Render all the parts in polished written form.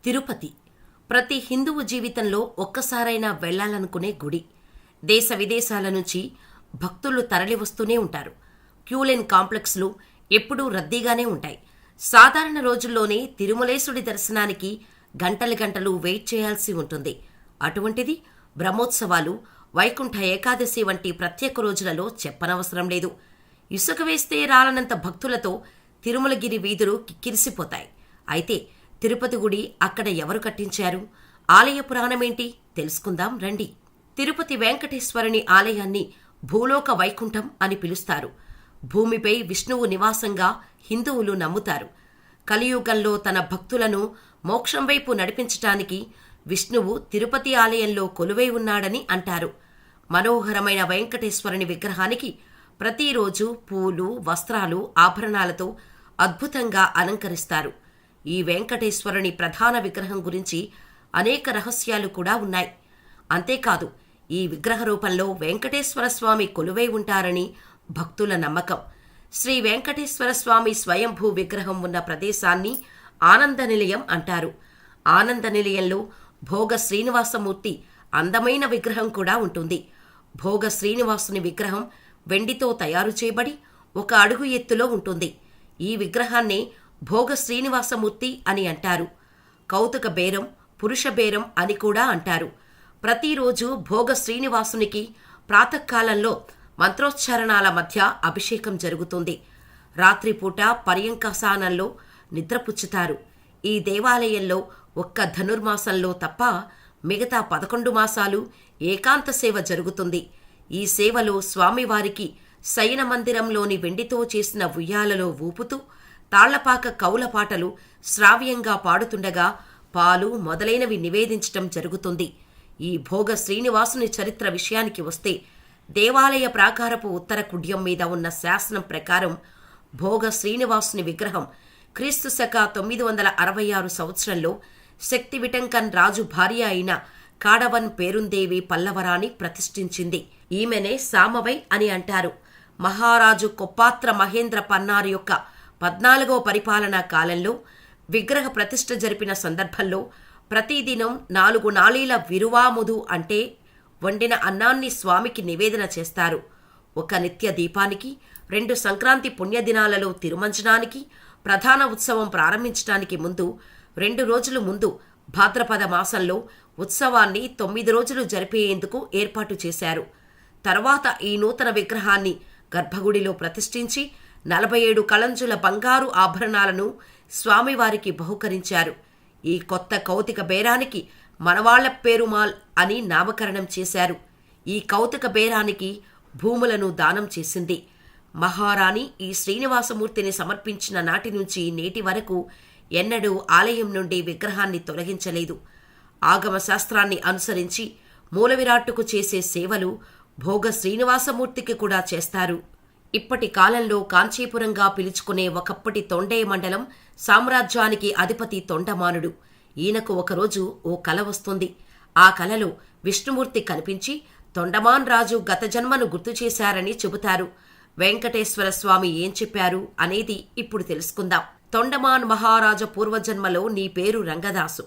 తిరుపతి ప్రతి హిందువు జీవితంలో ఒక్కసారైనా వెళ్లాలనుకునే గుడి. దేశ విదేశాల నుంచి భక్తులు తరలివస్తూనే ఉంటారు. క్యూలైన్ కాంప్లెక్స్లు ఎప్పుడూ రద్దీగానే ఉంటాయి. సాధారణ రోజుల్లోనే తిరుమలేశుడి దర్శనానికి గంటలు గంటలు వెయిట్ చేయాల్సి ఉంటుంది. అటువంటిది బ్రహ్మోత్సవాలు, వైకుంఠ ఏకాదశి వంటి ప్రత్యేక రోజులలో చెప్పనవసరం లేదు. ఇసుక వేస్తే రాలనంత భక్తులతో తిరుమలగిరి వీధులు కిక్కిరిసిపోతాయి. అయితే తిరుపతి గుడి అక్కడ ఎవరు కట్టించారు? ఆలయ పురాణమేంటి తెలుసుకుందాం రండి. తిరుపతి వెంకటేశ్వరుని ఆలయాన్ని భూలోక వైకుంఠం అని పిలుస్తారు. భూమిపై విష్ణువు నివాసంగా హిందువులు నమ్ముతారు. కలియుగంలో తన భక్తులను మోక్షం వైపు నడిపించటానికి విష్ణువు తిరుపతి ఆలయంలో కొలువై ఉన్నాడని అంటారు. మనోహరమైన వెంకటేశ్వరుని విగ్రహానికి ప్రతిరోజు పూలు, వస్త్రాలు, ఆభరణాలతో అద్భుతంగా అలంకరిస్తారు. ఈ వెంకటేశ్వరుని ప్రధాన విగ్రహం గురించి అనేక రహస్యాలు కూడా ఉన్నాయి. అంతేకాదు, ఈ విగ్రహ రూపంలో వెంకటేశ్వర స్వామి కొలువై ఉంటారని భక్తుల నమ్మకం. శ్రీ వెంకటేశ్వర స్వామి స్వయంభూ విగ్రహం ఉన్న ప్రదేశాన్ని ఆనంద నిలయం అంటారు. ఆనంద నిలయంలో భోగ శ్రీనివాసమూర్తి అందమైన విగ్రహం కూడా ఉంటుంది. భోగ శ్రీనివాసుని విగ్రహం వెండితో తయారు చేయబడి 1 అడుగు ఎత్తులో ఉంటుంది. ఈ విగ్రహాన్నే భోగ శ్రీనివాసమూర్తి అని అంటారు. కౌతుక బేరం, పురుష బేరం అని కూడా అంటారు. ప్రతిరోజు భోగ శ్రీనివాసునికి ప్రాతకాలంలో మంత్రోచ్చారణాల మధ్య అభిషేకం జరుగుతుంది. రాత్రిపూట పర్యంకసానంలో నిద్రపుచ్చుతారు. ఈ దేవాలయంలో ఒక్క ధనుర్మాసంలో తప్ప మిగతా 11 మాసాలు ఏకాంత సేవ జరుగుతుంది. ఈ సేవలో స్వామివారికి శయన మందిరంలోని వెండితో చేసిన ఉయ్యాలలో ఊపుతూ తాళ్లపాక కౌల పాటలు శ్రావ్యంగా పాడుతుండగా పాలు మొదలైనవి నివేదించటం జరుగుతుంది. ఈ భోగ శ్రీనివాసుని చరిత్ర విషయానికి వస్తే, దేవాలయ ప్రాకారపు ఉత్తర కుడ్యం మీద ఉన్న శాసనం ప్రకారం భోగ శ్రీనివాసుని విగ్రహం క్రీస్తు శక 966 సంవత్సరంలో శక్తి విటంకన్ రాజు భార్య అయిన కాడవన్ పేరుందేవి పల్లవరాణి ప్రతిష్ఠించింది. ఈమెనే సామవై అని అంటారు. మహారాజు కొప్పాత్ర మహేంద్ర పన్నారు యొక్క 14వ పరిపాలనా కాలంలో విగ్రహ ప్రతిష్ఠ జరిపిన సందర్భంలో ప్రతిదినం 4 నాళీల విరువాముదు అంటే వండిన అన్నాన్ని స్వామికి నివేదన చేస్తారు. 1 నిత్య దీపానికి, 2 సంక్రాంతి పుణ్యదినాలలో తిరుమంజనానికి, ప్రధాన ఉత్సవం ప్రారంభించడానికి ముందు 2 రోజుల ముందు భాద్రపద మాసంలో ఉత్సవాన్ని 9 రోజులు జరిపేందుకు ఏర్పాటు చేశారు. తర్వాత ఈ నూతన విగ్రహాన్ని గర్భగుడిలో ప్రతిష్ఠించి 47 కళంజుల బంగారు ఆభరణాలను స్వామివారికి బహుకరించారు. ఈ కొత్త కౌతిక బేరానికి మనవాళ్ల పేరుమాల్ అని నామకరణం చేశారు. ఈ కౌతిక బేరానికి భూములను దానం చేసింది. మహారాణి ఈ శ్రీనివాసమూర్తిని సమర్పించిన నాటి నుంచి నేటి వరకు ఎన్నడూ ఆలయం నుండి విగ్రహాన్ని తొలగించలేదు. ఆగమ శాస్త్రాన్ని అనుసరించి మూలవిరాట్టుకు చేసే సేవలు భోగ శ్రీనివాసమూర్తికి కూడా చేస్తారు. ఇప్పటి కాలంలో కాంచీపురంగా పిలుచుకునే ఒకప్పటి తొండై మండలం సామ్రాజ్యానికి అధిపతి తొండమానుడు. ఈయనకు ఒకరోజు ఓ కల వస్తుంది. ఆ కలలో విష్ణుమూర్తి కనిపించి తొండమాన్ రాజు గత జన్మను గుర్తు చేశారని చెబుతారు. వెంకటేశ్వర స్వామి ఏం చెప్పారు అనేది ఇప్పుడు తెలుసుకుందాం. తొండమాన్ మహారాజ పూర్వజన్మలో నీ పేరు రంగదాసు.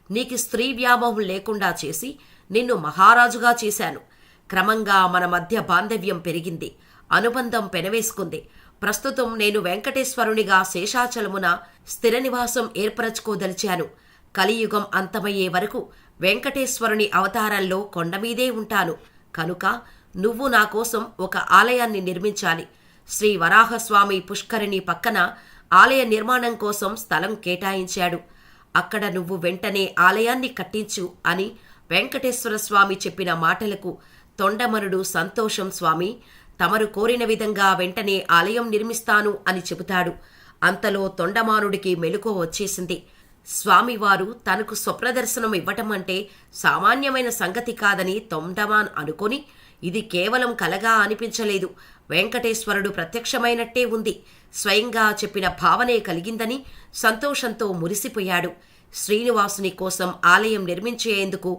నీకు స్త్రీ వ్యామోహం లేకుండా చేసి నిన్ను మహారాజుగా చేశాను. క్రమంగా మన మధ్య బాంధవ్యం పెరిగింది, అనుబంధం పెనవేసుకుంది. ప్రస్తుతం నేను వెంకటేశ్వరునిగా శేషాచలమున స్థిర నివాసం ఏర్పరచుకోదలిచాను. కలియుగం అంతమయ్యే వరకు వెంకటేశ్వరుని అవతారంలో కొండమీదే ఉంటాను. కనుక నువ్వు నా కోసం ఒక ఆలయాన్ని నిర్మించాలి. శ్రీ వరాహస్వామి పుష్కరిణి పక్కన ఆలయ నిర్మాణం కోసం స్థలం కేటాయించాడు. అక్కడ నువ్వు వెంటనే ఆలయాన్ని కట్టించు అని వెంకటేశ్వర స్వామి చెప్పిన మాటలకు తొండమనుడు సంతోషం స్వామి, తమరు కోరిన విధంగా వెంటనే ఆలయం నిర్మిస్తాను అని చెబుతాడు. అంతలో తొండమానుడికి మెలకువ వచ్చేసింది. స్వామివారు తనకు స్వప్రదర్శనం ఇవ్వటం అంటే సామాన్యమైన సంగతి కాదని తొండమాన్ అనుకొని, ఇది కేవలం కలగా అనిపించలేదు, వెంకటేశ్వరుడు ప్రత్యక్షమైనట్టే ఉంది, స్వయంగా చెప్పిన భావనే కలిగిందని సంతోషంతో మురిసిపోయాడు. శ్రీనివాసుని కోసం ఆలయం నిర్మించేందుకు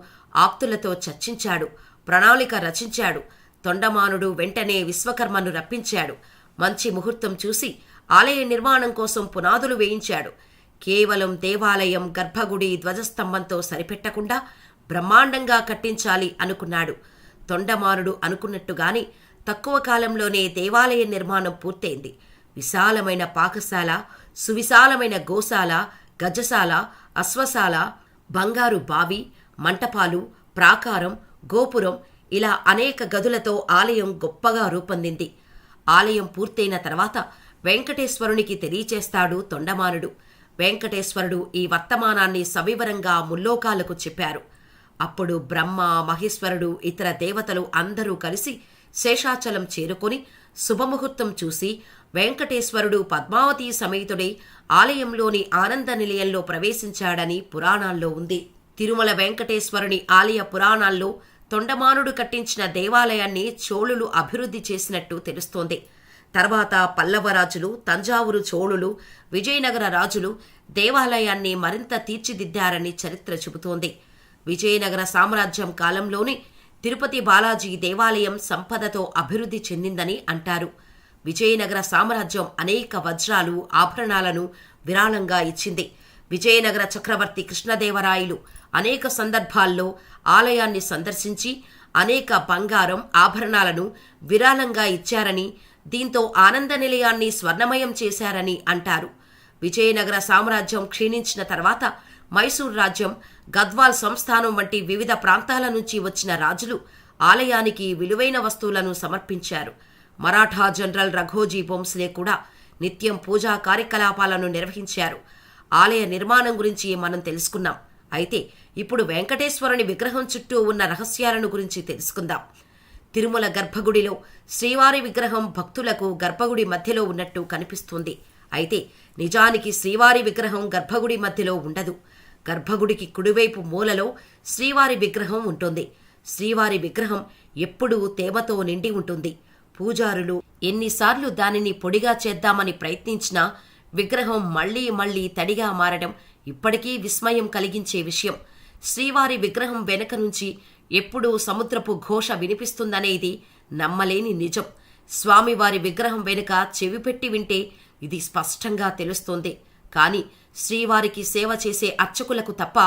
ఆప్తులతో చర్చించాడు, ప్రణాళిక రచించాడు. తొండమానుడు వెంటనే విశ్వకర్మను రప్పించాడు. మంచి ముహూర్తం చూసి ఆలయ నిర్మాణం కోసం పునాదులు వేయించాడు. కేవలం దేవాలయం గర్భగుడి ధ్వజస్తంభంతో సరిపెట్టకుండా బ్రహ్మాండంగా కట్టించాలి అనుకున్నాడు. తొండమానుడు అనుకున్నట్టుగాని తక్కువ కాలంలోనే దేవాలయ నిర్మాణం పూర్తయింది. విశాలమైన పాకశాల, సువిశాలమైన గోశాల, గజశాల, అశ్వశాల, బంగారు బావి, మంటపాలు, ప్రాకారం, గోపురం ఇలా అనేక గదులతో ఆలయం గొప్పగా రూపొందింది. ఆలయం పూర్తయిన తర్వాత వెంకటేశ్వరునికి తెలియచేస్తాడు తొండమానుడు. వెంకటేశ్వరుడు ఈ వర్తమానాన్ని సవివరంగా ముల్లోకాలకు చెప్పారు. అప్పుడు బ్రహ్మ, మహేశ్వరుడు, ఇతర దేవతలు అందరూ కలిసి శేషాచలం చేరుకొని శుభముహూర్తం చూసి వెంకటేశ్వరుడు పద్మావతి సమేతుడై ఆలయంలోని ఆనంద నిలయంలో ప్రవేశించాడని పురాణాల్లో ఉంది. తిరుమల వెంకటేశ్వరుని ఆలయ పురాణాల్లో తొండమానుడు కట్టించిన దేవాలయాన్ని చోళులు అభివృద్ధి చేసినట్టు తెలుస్తోంది. తర్వాత పల్లవరాజులు, తంజావూరు చోళులు, విజయనగర రాజులు దేవాలయాన్ని మరింత తీర్చిదిద్దారని చరిత్ర చెబుతోంది. విజయనగర సామ్రాజ్యం కాలంలోనే తిరుపతి బాలాజీ దేవాలయం సంపదతో అభివృద్ధి చెందిందని అంటారు. విజయనగర సామ్రాజ్యం అనేక వజ్రాలు, ఆభరణాలను విరాళంగా ఇచ్చింది. విజయనగర చక్రవర్తి కృష్ణదేవరాయలు అనేక సందర్భాల్లో ఆలయాన్ని సందర్శించి అనేక బంగారం, ఆభరణాలను విరాళంగా ఇచ్చారని, దీంతో ఆనంద నిలయాన్ని స్వర్ణమయం చేశారని అంటారు. విజయనగర సామ్రాజ్యం క్షీణించిన తర్వాత మైసూర్ రాజ్యం, గద్వాల్ సంస్థానం వంటి వివిధ ప్రాంతాల నుంచి వచ్చిన రాజులు ఆలయానికి విలువైన వస్తువులను సమర్పించారు. మరాఠా జనరల్ రఘోజీ భోంస్లే కూడా నిత్యం పూజా కార్యకలాపాలను నిర్వహించారు. ఆలయ నిర్మాణం గురించి మనం తెలుసుకున్నాం. అయితే ఇప్పుడు వెంకటేశ్వరుని విగ్రహం చుట్టూ ఉన్న రహస్యాలను గురించి తెలుసుకుందాం. తిరుమల గర్భగుడిలో శ్రీవారి విగ్రహం భక్తులకు గర్భగుడి మధ్యలో ఉన్నట్టు కనిపిస్తుంది. అయితే నిజానికి శ్రీవారి విగ్రహం గర్భగుడి మధ్యలో ఉండదు. గర్భగుడికి కుడివైపు మూలలో శ్రీవారి విగ్రహం ఉంటుంది. శ్రీవారి విగ్రహం ఎప్పుడూ తేమతో నిండి ఉంటుంది. పూజారులు ఎన్నిసార్లు దానిని పొడిగా చేద్దామని ప్రయత్నించినా విగ్రహం మళ్లీ మళ్లీ తడిగా మారడం ఇప్పటికీ విస్మయం కలిగించే విషయం. శ్రీవారి విగ్రహం వెనక నుంచి ఎప్పుడూ సముద్రపు ఘోష వినిపిస్తుందనేది నమ్మలేని నిజం. స్వామివారి విగ్రహం వెనుక చెవిపెట్టి వింటే ఇది స్పష్టంగా తెలుస్తోంది. కాని శ్రీవారికి సేవ చేసే అర్చకులకు తప్ప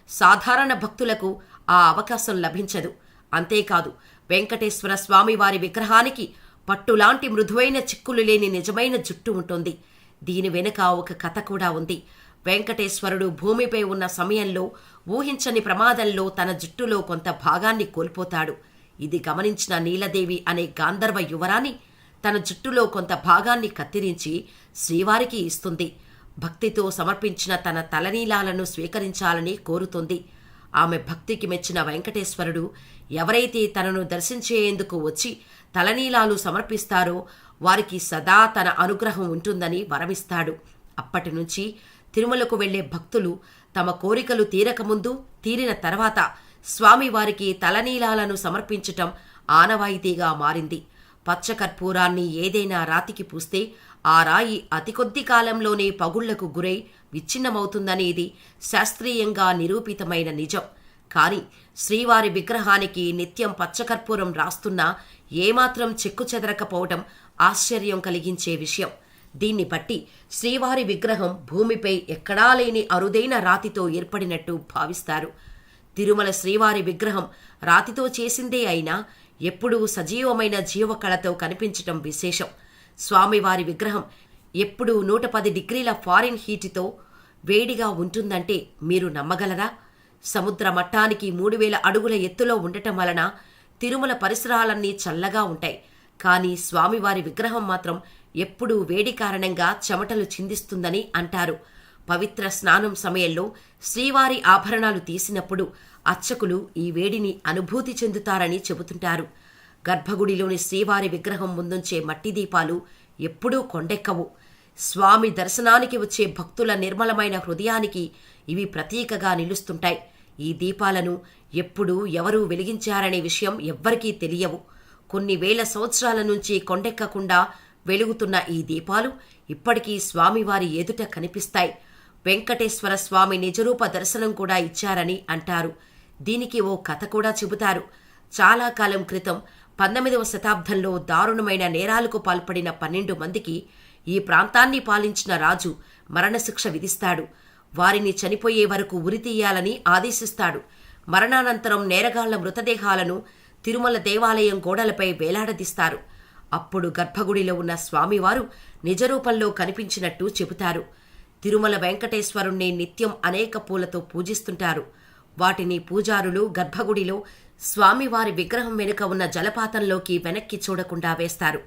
సాధారణ భక్తులకు ఆ అవకాశం లభించదు. అంతేకాదు, వెంకటేశ్వర స్వామివారి విగ్రహానికి పట్టులాంటి మృదువైన చిక్కులు లేని నిజమైన జుట్టు ఉంటుంది. దీని వెనుక ఒక కథ కూడా ఉంది. వెంకటేశ్వరుడు భూమిపై ఉన్న సమయంలో ఊహించని ప్రమాదంలో తన జుట్టులో కొంత భాగాన్ని కోల్పోతాడు. ఇది గమనించిన నీలదేవి అనే గాంధర్వ యువరాణి తన జుట్టులో కొంత భాగాన్ని కత్తిరించి శ్రీవారికి ఇస్తుంది. భక్తితో సమర్పించిన తన తలనీలాలను స్వీకరించాలని కోరుతుంది. ఆమె భక్తికి మెచ్చిన వెంకటేశ్వరుడు ఎవరైతే తనను దర్శించేందుకు వచ్చి తలనీలాలు సమర్పిస్తారో వారికి సదా తన అనుగ్రహం ఉంటుందని వరమిస్తాడు. అప్పటి నుంచి తిరుమలకు వెళ్లే భక్తులు తమ కోరికలు తీరకముందు, తీరిన తర్వాత స్వామివారికి తలనీలాలను సమర్పించటం ఆనవాయితీగా మారింది. పచ్చకర్పూరాన్ని ఏదైనా రాతికి పూస్తే ఆ రాయి అతి కొద్ది కాలంలోనే పగుళ్లకు గురై విచ్ఛిన్నమవుతుందనేది శాస్త్రీయంగా నిరూపితమైన నిజం. కాని శ్రీవారి విగ్రహానికి నిత్యం పచ్చకర్పూరం రాస్తున్నా ఏమాత్రం చెక్కుచెదరకపోవటం ఆశ్చర్యం కలిగించే విషయం. దీన్ని బట్టి శ్రీవారి విగ్రహం భూమిపై ఎక్కడా లేని అరుదైన రాతితో ఏర్పడినట్టు భావిస్తారు. తిరుమల శ్రీవారి విగ్రహం రాతితో చేసిందే అయినా ఎప్పుడూ సజీవమైన జీవకళతో కనిపించటం విశేషం. స్వామివారి విగ్రహం ఎప్పుడూ 110 డిగ్రీల ఫారిన్ హీటుతో వేడిగా ఉంటుందంటే మీరు నమ్మగలరా? సముద్ర మట్టానికి 3000 అడుగుల ఎత్తులో ఉండటం వలన తిరుమల పరిసరాలన్నీ చల్లగా ఉంటాయి. కానీ స్వామివారి విగ్రహం మాత్రం ఎప్పుడూ వేడి కారణంగా చెమటలు చిందిస్తుందని అంటారు. పవిత్ర స్నానం సమయంలో శ్రీవారి ఆభరణాలు తీసినప్పుడు అర్చకులు ఈ వేడిని అనుభూతి చెందుతారని చెబుతుంటారు. గర్భగుడిలోని శ్రీవారి విగ్రహం ముందుంచే మట్టి దీపాలు ఎప్పుడూ కొండెక్కవు. స్వామి దర్శనానికి వచ్చే భక్తుల నిర్మలమైన హృదయానికి ఇవి ప్రతీకగా నిలుస్తుంటాయి. ఈ దీపాలను ఎప్పుడూ ఎవరూ వెలిగించారనే విషయం ఎవ్వరికీ తెలియవు. కొన్ని వేల సంవత్సరాల నుంచి కొండెక్కకుండా వెలుగుతున్న ఈ దీపాలు ఇప్పటికీ స్వామివారి ఎదుట కనిపిస్తాయి. వెంకటేశ్వర స్వామి నిజరూప దర్శనం కూడా ఇచ్చారని అంటారు. దీనికి ఓ కథ కూడా చెబుతారు. చాలా కాలం క్రితం 19వ శతాబ్దంలో దారుణమైన నేరాలకు పాల్పడిన 12 మందికి ఈ ప్రాంతాన్ని పాలించిన రాజు మరణశిక్ష విధిస్తాడు. వారిని చనిపోయే వరకు ఉరితీయాలని ఆదేశిస్తాడు. మరణానంతరం నేరగాళ్ల మృతదేహాలను తిరుమల దేవాలయం గోడలపై వేలాడదీస్తారు. అప్పుడు గర్భగుడిలో ఉన్న స్వామివారు నిజరూపంలో కనిపించినట్టు చెబుతారు. తిరుమల వెంకటేశ్వరుణ్ణి నిత్యం అనేక పూలతో పూజిస్తుంటారు. వాటిని పూజారులు గర్భగుడిలో స్వామివారి విగ్రహం వెనుక ఉన్న జలపాతంలోకి వెనక్కి చూడకుండా వేస్తారు.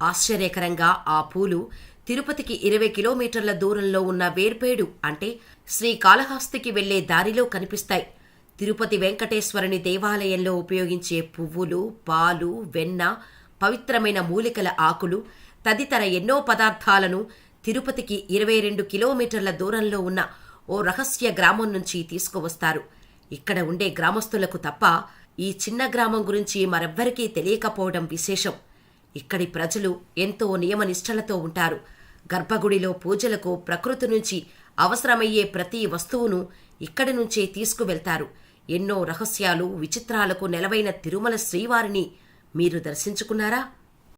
ఆశ్చర్యకరంగా ఆ పూలు తిరుపతికి 20 కిలోమీటర్ల దూరంలో ఉన్న వేర్పేడు అంటే శ్రీకాళహస్తికి వెళ్లే దారిలో కనిపిస్తాయి. తిరుపతి వెంకటేశ్వరుని దేవాలయంలో ఉపయోగించే పువ్వులు, పాలు, వెన్న, పవిత్రమైన మూలికల ఆకులు తదితర ఎన్నో పదార్థాలను తిరుపతికి 22 కిలోమీటర్ల దూరంలో ఉన్న ఓ రహస్య గ్రామం నుంచి తీసుకువస్తారు. ఇక్కడ ఉండే గ్రామస్తులకు తప్ప ఈ చిన్న గ్రామం గురించి మరెవ్వరికీ తెలియకపోవడం విశేషం. ఇక్కడి ప్రజలు ఎంతో నియమనిష్టలతో ఉంటారు. గర్భగుడిలో పూజలకు ప్రకృతి నుంచి అవసరమయ్యే ప్రతి వస్తువును ఇక్కడి నుంచే తీసుకువెళ్తారు. ఎన్నో రహస్యాలు, విచిత్రాలకు నెలవైన తిరుమల శ్రీవారిని మీరు దర్శించుకున్నారా?